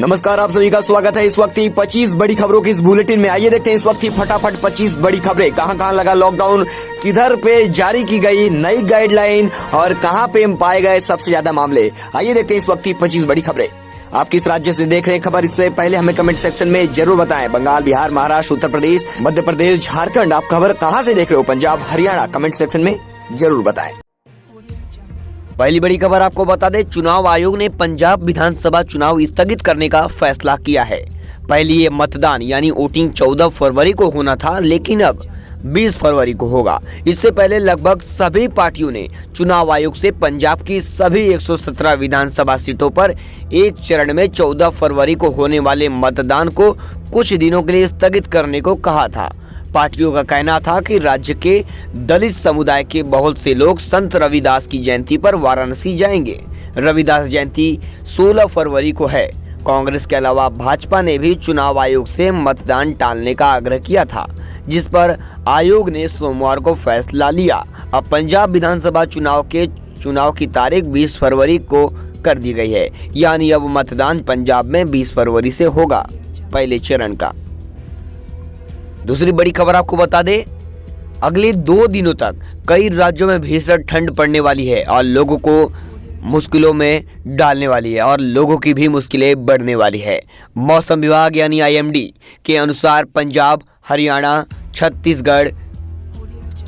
नमस्कार, आप सभी का स्वागत है इस वक्त की 25 बड़ी खबरों की इस बुलेटिन में। आइए देखते हैं इस वक्त की फटाफट 25 बड़ी खबरें। कहां कहां लगा लॉकडाउन, किधर पे जारी की गई नई गाइडलाइन और कहां पे पाए गए सबसे ज्यादा मामले। आइए देखते हैं इस वक्त की 25 बड़ी खबरें। आप किस राज्य से देख रहे हैं खबर, इससे पहले हमें कमेंट सेक्शन में जरूर बताएं। बंगाल, बिहार, महाराष्ट्र, उत्तर प्रदेश, मध्य प्रदेश, झारखंड, आप खबर कहां से देख रहे हो? पंजाब, हरियाणा, कमेंट सेक्शन में जरूर बताएं। पहली बड़ी खबर आपको बता दें, चुनाव आयोग ने पंजाब विधानसभा चुनाव स्थगित करने का फैसला किया है। पहले ये मतदान यानी वोटिंग 14 फरवरी को होना था, लेकिन अब 20 फरवरी को होगा। इससे पहले लगभग सभी पार्टियों ने चुनाव आयोग से पंजाब की सभी 117 विधानसभा सीटों पर एक चरण में 14 फरवरी को होने वाले मतदान को कुछ दिनों के लिए स्थगित करने को कहा था। पार्टियों का कहना था कि राज्य के दलित समुदाय के बहुत से लोग संत रविदास की जयंती पर वाराणसी जाएंगे। रविदास जयंती 16 फरवरी को है। कांग्रेस के अलावा भाजपा ने भी चुनाव आयोग से मतदान टालने का आग्रह किया था, जिस पर आयोग ने सोमवार को फैसला लिया। अब पंजाब विधानसभा चुनाव की तारीख 20 फरवरी को कर दी गई है, यानी अब मतदान पंजाब में 20 फरवरी से होगा, पहले चरण का। दूसरी बड़ी खबर आपको बता दें, अगले 2 दिनों तक कई राज्यों में भीषण ठंड पड़ने वाली है और लोगों को मुश्किलों में डालने वाली है और लोगों की भी मुश्किलें बढ़ने वाली है। मौसम विभाग यानी IMD के अनुसार पंजाब, हरियाणा, छत्तीसगढ़,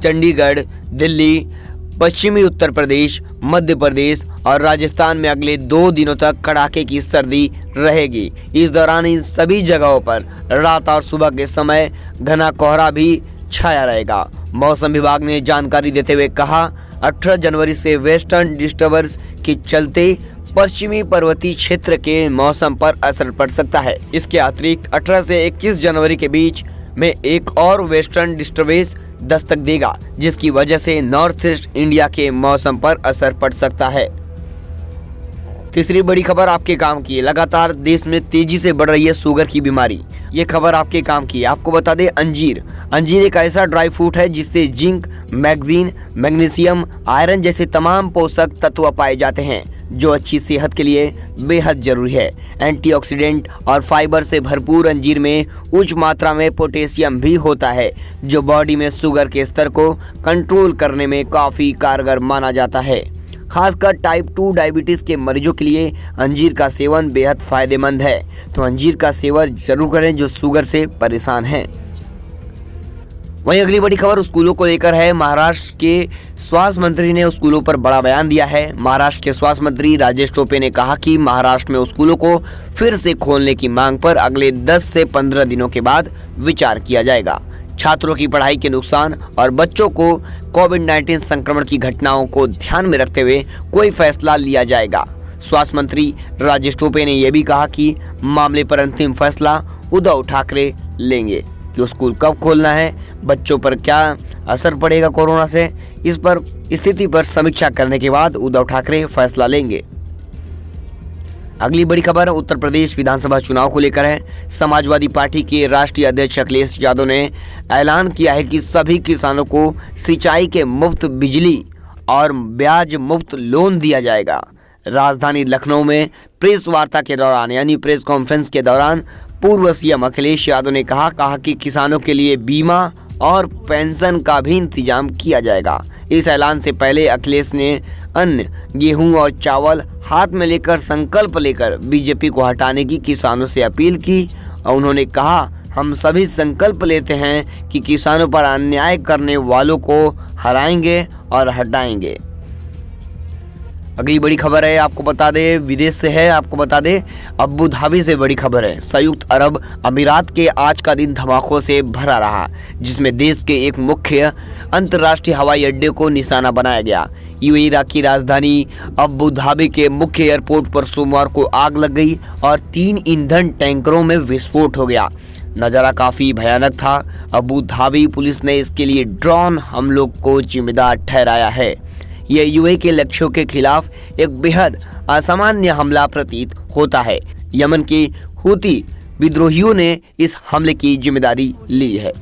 चंडीगढ़, दिल्ली, पश्चिमी उत्तर प्रदेश, मध्य प्रदेश और राजस्थान में अगले 2 दिनों तक कड़ाके की सर्दी रहेगी। इस दौरान इन सभी जगहों पर रात और सुबह के समय घना कोहरा भी छाया रहेगा। मौसम विभाग ने जानकारी देते हुए कहा, 18 जनवरी से वेस्टर्न डिस्टर्बेंस के चलते पश्चिमी पर्वतीय क्षेत्र के मौसम पर असर पड़ सकता है। इसके अतिरिक्त 18 से 21 जनवरी के बीच में एक और वेस्टर्न डिस्टर्बेंस दस्तक देगा, जिसकी वजह से नॉर्थ ईस्ट इंडिया के मौसम पर असर पड़ सकता है। तीसरी बड़ी खबर आपके काम की है, लगातार देश में तेजी से बढ़ रही है शुगर की बीमारी। ये खबर आपके काम की है। आपको बता दें, अंजीर एक ऐसा ड्राई फ्रूट है जिससे जिंक, मैग्नीशियम, आयरन जैसे तमाम पोषक तत्व पाए जाते हैं, जो अच्छी सेहत के लिए बेहद जरूरी है। एंटीऑक्सीडेंट और फाइबर से भरपूर अंजीर में उच्च मात्रा में पोटेशियम भी होता है, जो बॉडी में शुगर के स्तर को कंट्रोल करने में काफी कारगर माना जाता है। खासकर टाइप 2 डायबिटीज के मरीजों के लिए अंजीर का सेवन बेहद फायदेमंद है, तो अंजीर का सेवन जरूर करें जो शुगर से परेशान हैं। वहीं अगली बड़ी खबर स्कूलों को लेकर है। महाराष्ट्र के स्वास्थ्य मंत्री ने स्कूलों पर बड़ा बयान दिया है। महाराष्ट्र के स्वास्थ्य मंत्री राजेश टोपे ने कहा कि महाराष्ट्र में स्कूलों को फिर से खोलने की मांग पर अगले 10 से 15 दिनों के बाद विचार किया जाएगा। छात्रों की पढ़ाई के नुकसान और बच्चों को कोविड-19 संक्रमण की घटनाओं को ध्यान में रखते हुए कोई फैसला लिया जाएगा। स्वास्थ्य मंत्री राजेश टोपे ने यह भी कहा कि मामले पर अंतिम फैसला उद्धव ठाकरे लेंगे कि स्कूल कब खोलना है, बच्चों पर क्या असर पड़ेगा कोरोना से, इस पर स्थिति पर समीक्षा करने के बाद उद्धव ठाकरे फैसला लेंगे। अगली बड़ी खबर उत्तर प्रदेश विधानसभा चुनाव को लेकर है। समाजवादी पार्टी के राष्ट्रीय अध्यक्ष अखिलेश यादव ने ऐलान किया है कि सभी किसानों को सिंचाई के मुफ्त बिजली और ब्याज मुक्त लोन दिया जाएगा। राजधानी लखनऊ में प्रेस वार्ता के दौरान यानी प्रेस कॉन्फ्रेंस के दौरान पूर्व CM अखिलेश यादव ने कहा कि किसानों के लिए बीमा और पेंशन का भी इंतजाम किया जाएगा। इस ऐलान से पहले अखिलेश ने अन्न, गेहूं और चावल हाथ में लेकर संकल्प लेकर बीजेपी को हटाने की किसानों से अपील की और उन्होंने कहा, हम सभी संकल्प लेते हैं कि किसानों पर अन्याय करने वालों को हराएंगे और हटाएंगे। अगली बड़ी खबर है, आपको बता दें विदेश से है। आपको बता दें अबू धाबी से बड़ी खबर है। संयुक्त अरब अमीरात के आज का दिन धमाकों से भरा रहा, जिसमें देश के एक मुख्य अंतर्राष्ट्रीय हवाई अड्डे को निशाना बनाया गया। UAE की राजधानी अबू धाबी के मुख्य एयरपोर्ट पर सोमवार को आग लग गई और 3 ईंधन टैंकरों में विस्फोट हो गया। नज़ारा काफी भयानक था। अबू धाबी पुलिस ने इसके लिए ड्रोन हमलों को जिम्मेदार ठहराया है। यह UAE के लक्ष्यों के खिलाफ एक बेहद असामान्य हमला प्रतीत होता है। यमन के हूती विद्रोहियों ने इस हमले की जिम्मेदारी ली है।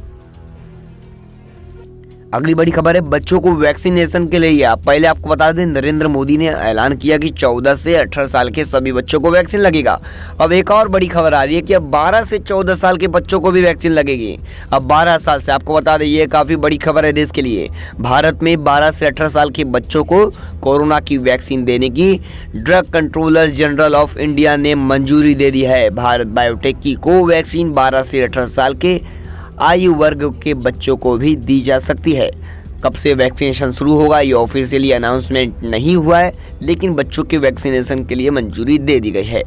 अगली बड़ी खबर है बच्चों को वैक्सीनेशन के लिए। पहले आपको बता दें, नरेंद्र मोदी ने ऐलान किया कि 14 से 18 साल के सभी बच्चों को वैक्सीन लगेगा। अब एक और बड़ी खबर आ रही है कि अब 12 से 14 साल के बच्चों को भी वैक्सीन लगेगी। अब 12 साल से, आपको बता दें, ये काफी बड़ी खबर है देश के लिए। भारत में 12 से 18 साल के बच्चों को कोरोना की वैक्सीन देने की drug controller general of India ने मंजूरी दे दी है। भारत बायोटेक की कोवैक्सीन 12 से 18 साल के आयु वर्ग के बच्चों को भी दी जा सकती है। कब से वैक्सीनेशन शुरू होगा ये ऑफिशियली अनाउंसमेंट नहीं हुआ है, लेकिन बच्चों के वैक्सीनेशन के लिए मंजूरी दे दी गई है।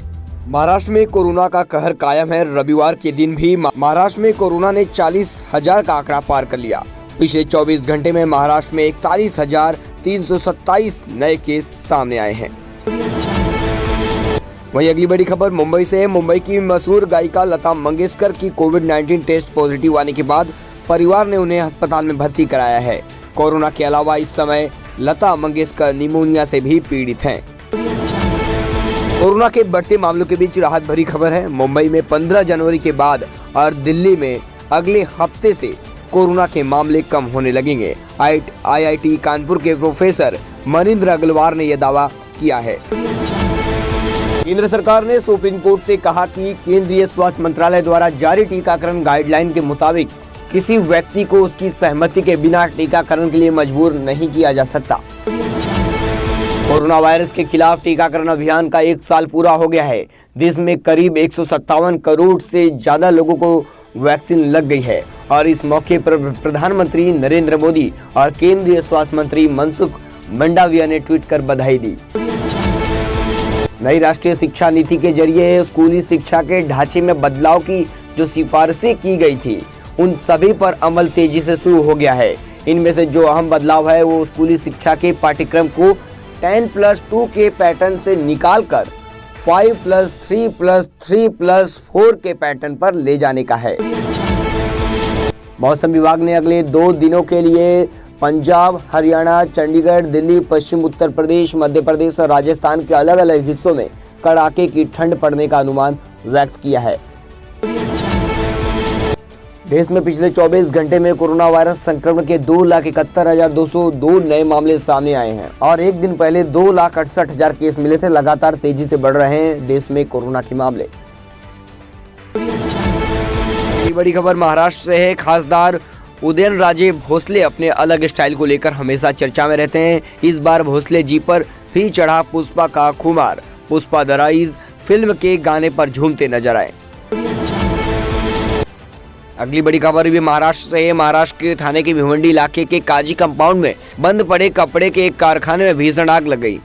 महाराष्ट्र में कोरोना का कहर कायम है। रविवार के दिन भी महाराष्ट्र में कोरोना ने 40,000 का आंकड़ा पार कर लिया। पिछले 24 घंटे में महाराष्ट्र में 41,327 नए केस सामने आए हैं। वहीं अगली बड़ी खबर मुंबई से है। मुंबई की मशहूर गायिका लता मंगेशकर की कोविड-19 टेस्ट पॉजिटिव आने के बाद परिवार ने उन्हें अस्पताल में भर्ती कराया है। कोरोना के अलावा इस समय लता मंगेशकर निमोनिया से भी पीड़ित हैं। कोरोना के बढ़ते मामलों के बीच राहत भरी खबर है। मुंबई में 15 जनवरी के बाद और दिल्ली में अगले हफ्ते से कोरोना के मामले कम होने लगेंगे। IIT कानपुर के प्रोफेसर मनिंदर अग्रवाल ने यह दावा किया है। केंद्र सरकार ने सुप्रीम कोर्ट से कहा कि केंद्रीय स्वास्थ्य मंत्रालय द्वारा जारी टीकाकरण गाइडलाइन के मुताबिक किसी व्यक्ति को उसकी सहमति के बिना टीकाकरण के लिए मजबूर नहीं किया जा सकता। कोरोना वायरस के खिलाफ टीकाकरण अभियान का 1 साल पूरा हो गया है। देश में करीब 157 करोड़ से ज्यादा लोगों को वैक्सीन लग गई है और इस मौके पर प्रधानमंत्री नरेंद्र मोदी और केंद्रीय स्वास्थ्य मंत्री मनसुख मंडाविया ने ट्वीट कर बधाई दी। नई राष्ट्रीय शिक्षा नीति के जरिए स्कूली शिक्षा के ढांचे में बदलाव की जो सिफारिशें की गई थी, उन सभी पर अमल तेजी से शुरू हो गया है। इनमें से जो अहम बदलाव है वो स्कूली शिक्षा के पाठ्यक्रम को 10+2 के पैटर्न से निकालकर 5+3+3+4 के पैटर्न पर ले जाने का है। मौसम विभाग ने अगले 2 दिनों के लिए पंजाब, हरियाणा, चंडीगढ़, दिल्ली, पश्चिम उत्तर प्रदेश, मध्य प्रदेश और राजस्थान के अलग अलग हिस्सों में कड़ाके की ठंड पड़ने का अनुमान व्यक्त किया है। देश में पिछले 24 घंटे में कोरोना वायरस संक्रमण के 2,71,202 नए मामले सामने आए हैं और एक दिन पहले 2,68,000 केस मिले थे। लगातार तेजी से बढ़ रहे हैं देश में कोरोना के मामले। बड़ी खबर महाराष्ट्र से है। खासदार उदयनराजे भोसले अपने अलग स्टाइल को लेकर हमेशा चर्चा में रहते हैं। इस बार भोसले जी पर भी चढ़ा पुष्पा का खुमार। पुष्पा द राइज फिल्म के गाने पर झूमते नजर आए। अगली बड़ी खबर भी महाराष्ट्र से है। महाराष्ट्र के थाने के भिवंडी इलाके के काजी कंपाउंड में बंद पड़े कपड़े के एक कारखाने में भीषण आग लग गई।